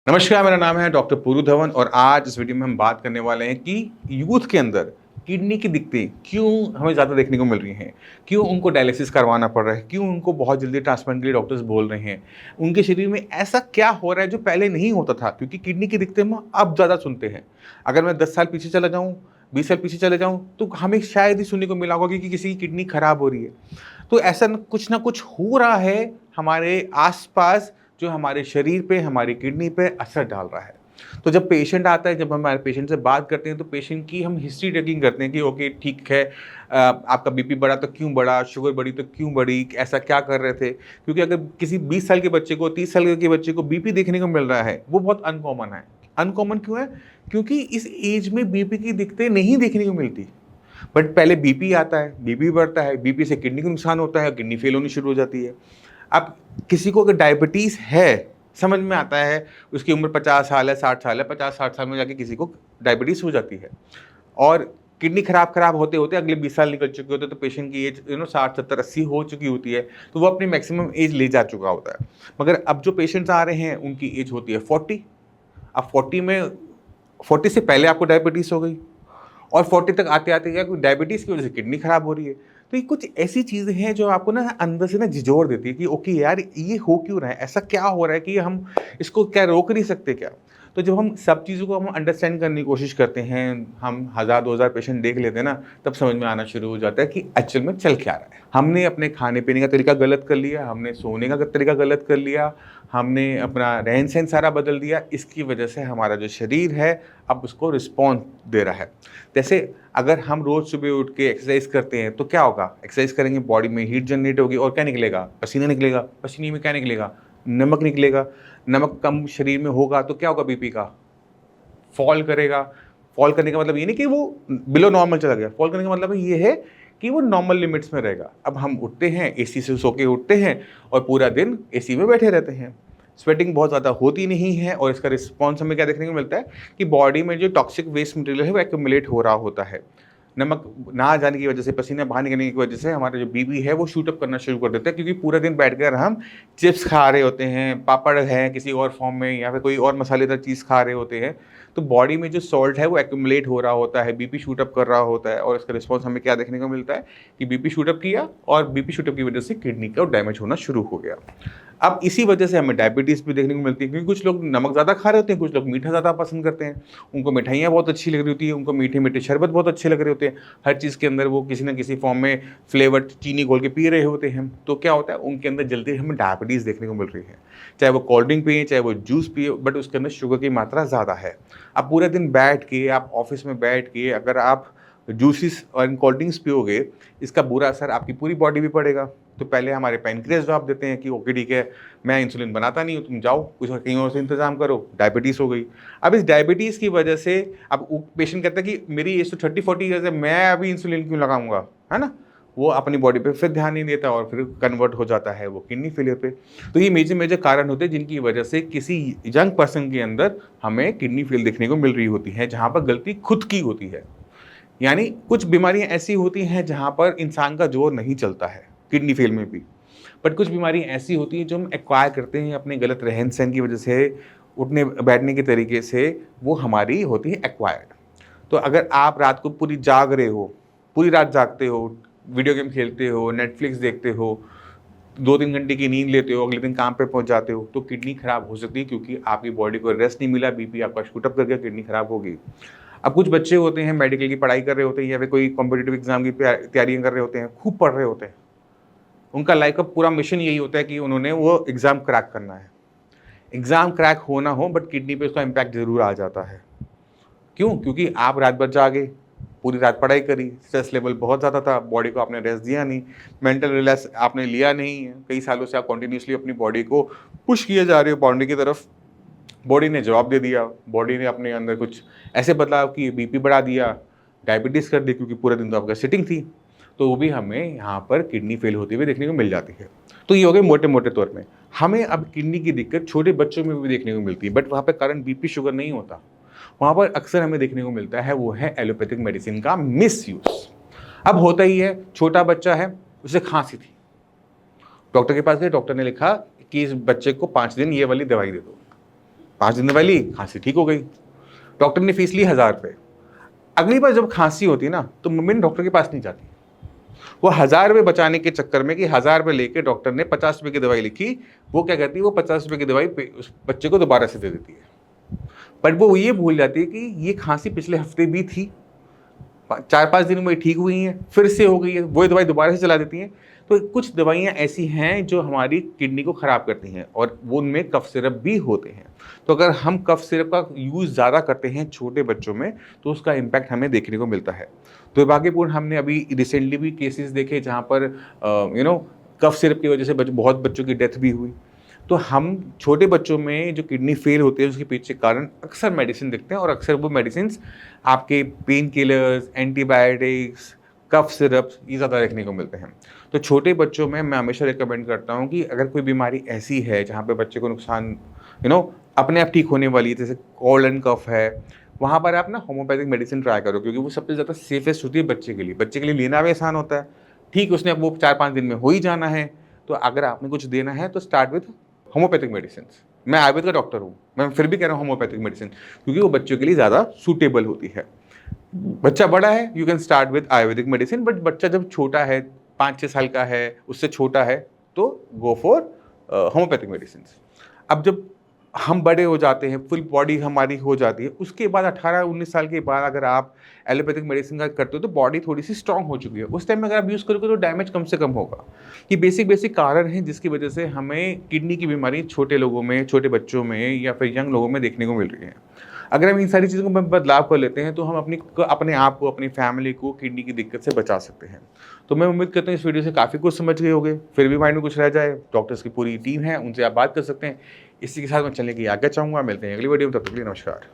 नमस्कार, मेरा नाम है डॉक्टर पूरू धवन और आज इस वीडियो में हम बात करने वाले हैं कि यूथ के अंदर किडनी की दिक्कतें क्यों हमें ज़्यादा देखने को मिल रही हैं, क्यों उनको डायलिसिस करवाना पड़ रहा है, क्यों उनको बहुत जल्दी ट्रांसप्लांट के लिए डॉक्टर्स बोल रहे हैं, उनके शरीर में ऐसा क्या हो रहा है जो पहले नहीं होता था, क्योंकि किडनी की दिक्कतें हम अब ज़्यादा सुनते हैं। अगर मैं 10 साल पीछे चला जाऊँ, 20 साल पीछे चले जाऊँ, तो हमें शायद ही सुनने को मिला होगा कि किसी की किडनी खराब हो रही है। तो ऐसा ना कुछ हो रहा है हमारे आस-पास, जो हमारे शरीर पे, हमारी किडनी पे असर डाल रहा है। तो जब पेशेंट आता है, जब हम हमारे पेशेंट से बात करते हैं, तो पेशेंट की हम हिस्ट्री टेकिंग करते हैं कि ओके ठीक है, आपका बीपी बढ़ा तो क्यों बढ़ा, शुगर बढ़ी तो क्यों बढ़ी, ऐसा क्या कर रहे थे? क्योंकि अगर किसी 20 साल के बच्चे को, 30 साल के बच्चे को बीपी देखने को मिल रहा है, वो बहुत अनकॉमन है। अनकॉमन क्यों है? क्योंकि इस एज में बीपी की दिक्कतें नहीं देखने को मिलती। बट पहले बीपी आता है, बीपी बढ़ता है, बीपी से किडनी को नुकसान होता है, किडनी फेल होनी शुरू हो जाती है। अब किसी को अगर डायबिटीज़ है, समझ में आता है, उसकी उम्र 50 साल है, 60 साल है, 50-60 साल में जाके किसी को डायबिटीज़ हो जाती है और किडनी खराब होते-होते अगले 20 साल निकल चुके होते हैं, तो पेशेंट की एज 60, 70, 80 हो चुकी होती है, तो वो अपनी मैक्सिमम एज ले जा चुका होता है। मगर अब जो पेशेंट्स आ रहे हैं, उनकी एज होती है 40। अब 40 से पहले आपको डायबिटीज़ हो गई और 40 तक आते-आते क्या कोई डायबिटीज़ की वजह से किडनी खराब हो रही है। तो ये कुछ ऐसी चीज़ें हैं जो आपको ना अंदर से ना झिझोड़ देती है कि ओके यार, ये हो क्यों रहा है? ऐसा क्या हो रहा है कि हम इसको क्या रोक नहीं सकते क्या? तो जब हम सब चीज़ों को हम अंडरस्टैंड करने की कोशिश करते हैं, हम 1000-2000 पेशेंट देख लेते हैं ना, तब समझ में आना शुरू हो जाता है कि एक्चुअल में चल क्या रहा है। हमने अपने खाने-पीने का तरीका गलत कर लिया, हमने सोने का तरीका गलत कर लिया, हमने अपना रहन-सहन सारा बदल दिया, इसकी वजह से हमारा जो शरीर है, अब उसको रिस्पॉन्स दे रहा है। जैसे अगर हम रोज़ सुबह उठ के एक्सरसाइज करते हैं, तो क्या होगा? एक्सरसाइज करेंगे, बॉडी में हीट जनरेट होगी और क्या निकलेगा? पसीना निकलेगा। पसीने में क्या निकलेगा? नमक निकलेगा। नमक कम शरीर में होगा तो क्या होगा? बीपी का फॉल करेगा। फॉल करने का मतलब ये नहीं कि वो बिलो नॉर्मल चला गया। फॉल करने का मतलब ये है कि वो नॉर्मल लिमिट्स में रहेगा। अब हम उठते हैं, एसी से सो के उठते हैं और पूरा दिन एसी में बैठे रहते हैं। स्वेटिंग बहुत ज़्यादा होती नहीं है और इसका रिस्पॉन्स हमें क्या देखने को मिलता है कि बॉडी में जो टॉक्सिक वेस्ट मटेरियल है वो एक्यूमुलेट हो रहा होता है। नमक ना आ जाने की वजह से, पसीना बाहर निकलने की वजह से हमारा जो बीपी है वो शूट अप करना शुरू कर देता है, क्योंकि पूरे दिन बैठकर हम चिप्स खा रहे होते हैं, पापड़ हैं किसी और फॉर्म में या फिर कोई और मसालेदार चीज़ खा रहे होते हैं। तो बॉडी में जो सॉल्ट है वो एक्यूमुलेट हो रहा होता है, बीपी शूट अप कर रहा होता है और इसका रिस्पॉन्स हमें क्या देखने को मिलता है कि बीपी शूट अप किया और बीपी शूट अप की वजह से किडनी का डैमेज होना शुरू हो गया। अब इसी वजह से हमें डायबिटीज़ भी देखने को मिलती है, क्योंकि कुछ लोग नमक ज़्यादा खा रहे होते हैं, कुछ लोग मीठा ज़्यादा पसंद करते हैं। उनको मिठाइयाँ बहुत अच्छी लग रही होती है, उनको मीठे-मीठे शरबत बहुत अच्छे लग रहे होते हैं। हर चीज़ के अंदर वो किसी न किसी फ़ॉर्म में फ्लेवर्ड चीनी घोल के पी रहे होते हैं। तो क्या होता है, उनके अंदर जल्दी हमें डायबिटीज़ देखने को मिल रही है। चाहे वो कोल्ड ड्रिंक पिएँ, चाहे वो जूस पिएँ, बट उसके अंदर शुगर की मात्रा ज़्यादा है। अब पूरे दिन बैठ के, आप ऑफ़िस में बैठ के अगर आप जूसेस और कोल्ड ड्रिंक्स पियोगे, इसका बुरा असर आपकी पूरी बॉडी पे पड़ेगा। तो पहले हमारे पैनक्रियाज़ जवाब देते हैं कि ओके ठीक है, मैं इंसुलिन बनाता नहीं हूँ, तुम जाओ कुछ और कहीं और से इंतज़ाम करो, डायबिटीज़ हो गई। अब इस डायबिटीज़ की वजह से अब वो पेशेंट कहता है कि मेरी एज तो 30-40 ईयर्स है, मैं अभी इंसुलिन क्यों लगाऊँगा, है ना? वो अपनी बॉडी पे फिर ध्यान नहीं देता और फिर कन्वर्ट हो जाता है वो किडनी फेलियर पे। तो ये मेजर कारण होते हैं जिनकी वजह से किसी यंग पर्सन के अंदर हमें किडनी फेल देखने को मिल रही होती है, जहाँ पर गलती खुद की होती है। यानी कुछ बीमारियाँ ऐसी होती हैं जहाँ पर इंसान का ज़ोर नहीं चलता है, किडनी फेल में भी। बट कुछ बीमारियाँ ऐसी होती हैं जो हम एक्वायर करते हैं अपने गलत रहन-सहन की वजह से, उठने-बैठने के तरीके से, वो हमारी होती है एक्वायर्ड। तो अगर आप रात को पूरी जाग रहे हो, पूरी रात जागते हो, वीडियो गेम खेलते हो, नेटफ्लिक्स देखते हो, 2-3 घंटे की नींद लेते हो, अगले दिन काम पे पहुँच जाते हो, तो किडनी खराब हो सकती है, क्योंकि आपकी बॉडी को रेस्ट नहीं मिला, बीपी आपका शूट अप कर गया, किडनी खराब हो गई। अब कुछ बच्चे होते हैं, मेडिकल की पढ़ाई कर रहे होते हैं या फिर कोई कॉम्पिटिटिव एग्ज़ाम की तैयारियाँ कर रहे होते हैं, खूब पढ़ रहे होते हैं। उनका लाइफ़ का पूरा मिशन यही होता है कि उन्होंने वो एग्ज़ाम क्रैक करना है। एग्ज़ाम क्रैक हो ना हो, बट किडनी पे उसका इम्पैक्ट ज़रूर आ जाता है। क्यों? क्योंकि आप रात भर जागे, पूरी रात पढ़ाई करी, स्ट्रेस लेवल बहुत ज़्यादा था, बॉडी को आपने रेस्ट दिया नहीं, मेंटल रिलैक्स आपने लिया नहीं। कई सालों से आप कंटिन्यूअसली अपनी बॉडी को पुश किए जा रहे हो बाउंड्री की तरफ। बॉडी ने जवाब दे दिया, बॉडी ने अपने अंदर कुछ ऐसे बदलाव किए, बीपी बढ़ा दिया, डायबिटीज़ कर दी, क्योंकि पूरे दिन तो आपका सिटिंग थी। तो वो भी हमें यहाँ पर किडनी फेल होती हुई देखने को मिल जाती है। तो ये हो गए मोटे-मोटे तौर में। हमें अब किडनी की दिक्कत छोटे बच्चों में भी देखने को मिलती है, बट वहाँ पे कारण बीपी, शुगर नहीं होता। वहाँ पर अक्सर हमें देखने को मिलता है वो है एलोपैथिक मेडिसिन का मिसयूज़। अब होता ही है, छोटा बच्चा है, उसे खाँसी थी। डॉक्टर के पास गए, डॉक्टर ने लिखा कि इस बच्चे को 5 दिन ये वाली दवाई दे दो। 5 दिन दवाई ली, खांसी ठीक हो गई, डॉक्टर ने फीस ली 1000 रुपये। अगली बार जब खांसी होती है ना, तो मम्मी डॉक्टर के पास नहीं जाती। वो 1000 रुपये बचाने के चक्कर में कि 1000 रुपये लेके डॉक्टर ने 50 रुपये की दवाई लिखी, वो क्या कहती है, वो 50 रुपये की दवाई उस बच्चे को दोबारा से दे देती है। बट वो ये भूल जाती है कि ये खांसी पिछले हफ्ते भी थी, 4-5 दिन में ठीक हुई हैं, फिर से हो गई है, वही दवाई दोबारा से चला देती हैं। तो कुछ दवाइयाँ ऐसी हैं जो हमारी किडनी को ख़राब करती हैं, और वो उनमें कफ सिरप भी होते हैं। तो अगर हम कफ सिरप का यूज़ ज़्यादा करते हैं छोटे बच्चों में, तो उसका इम्पैक्ट हमें देखने को मिलता है। दुर्भाग्यपूर्ण हमने अभी रिसेंटली भी केसेस देखे जहाँ पर कफ सिरप की वजह से बहुत बच्चों की डेथ भी हुई। तो हम छोटे बच्चों में जो किडनी फेल होते हैं उसके पीछे कारण अक्सर मेडिसिन देखते हैं, और अक्सर वो मेडिसिन्स आपके पेन किलर्स, एंटीबायोटिक्स, कफ सिरप्स ये ज़्यादा देखने को मिलते हैं। तो छोटे बच्चों में मैं हमेशा रिकमेंड करता हूँ कि अगर कोई बीमारी ऐसी है जहाँ पे बच्चे को नुकसान अपने आप ठीक होने वाली है, जैसे कोल्ड एंड कफ है, वहाँ पर आप ना होम्योपैथिक मेडिसिन ट्राई करो, क्योंकि वो सबसे ज़्यादा सेफेस्ट होती है बच्चे के लिए। बच्चे के लिए लेना भी आसान होता है, ठीक उसने वो 4-5 दिन में हो ही जाना है। तो अगर आपने कुछ देना है तो स्टार्ट विथ होम्योपैथिक मेडिसिन। मैं आयुर्वेद का डॉक्टर हूँ, मैं फिर भी कह रहा हूँ होम्योपैथिक मेडिसिन, क्योंकि वो बच्चों के लिए ज़्यादा सूटेबल होती है। बच्चा बड़ा है, you can start with Ayurvedic medicine, but बच्चा जब छोटा है, 5-6 साल का है, उससे छोटा है, तो गो फॉर होम्योपैथिक मेडिसिन। अब जब हम बड़े हो जाते हैं, फुल बॉडी हमारी हो जाती है, उसके बाद 18-19 साल के बाद अगर आप एलोपैथिक मेडिसिन का करते हो तो बॉडी थोड़ी सी स्ट्रांग हो चुकी है। उस टाइम में अगर आप यूज़ करोगे तो डैमेज कम से कम होगा। ये बेसिक कारण हैं जिसकी वजह से हमें किडनी की बीमारी छोटे लोगों में, छोटे बच्चों में या फिर यंग लोगों में देखने को मिल रही है। अगर हम इन सारी चीज़ों में बदलाव कर लेते हैं तो हम अपने आप को, अपनी फैमिली को किडनी की दिक्कत से बचा सकते हैं। तो मैं उम्मीद करता हूँ इस वीडियो से काफ़ी कुछ समझ गए होंगे। फिर भी माइंड में कुछ रह जाए, डॉक्टर्स की पूरी टीम है, उनसे आप बात कर सकते हैं। इसी के साथ मैं चलने की आज्ञा चाहूँगा। मिलते हैं अगली वीडियो में, तब तक के लिए नमस्कार।